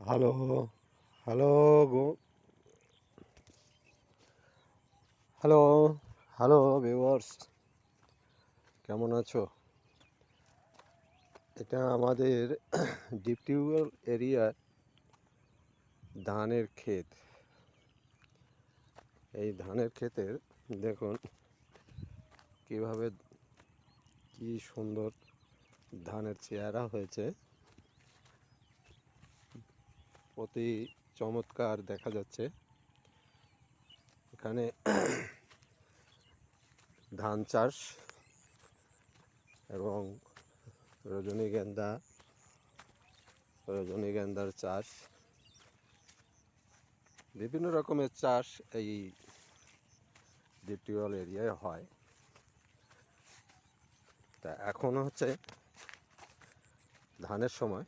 Hello, hello, গো, hello, hello, viewers, কেমন আছো? এটা আমাদের ডিপ টিউবওয়েল এরিয়ার ধানের ক্ষেত। এই ধানের ক্ষেতের দেখুন কিভাবে কি সুন্দর ধানের চেহারা হয়েছে, অতি চমৎকার দেখা যাচ্ছে। এখানে ধান চাষ এবং রজনীগন্ধার চাষ, বিভিন্ন রকমের চাষ এই ডিপ টিউবওয়েল এরিয়ায় হয়। তা এখন হচ্ছে ধানের সময়,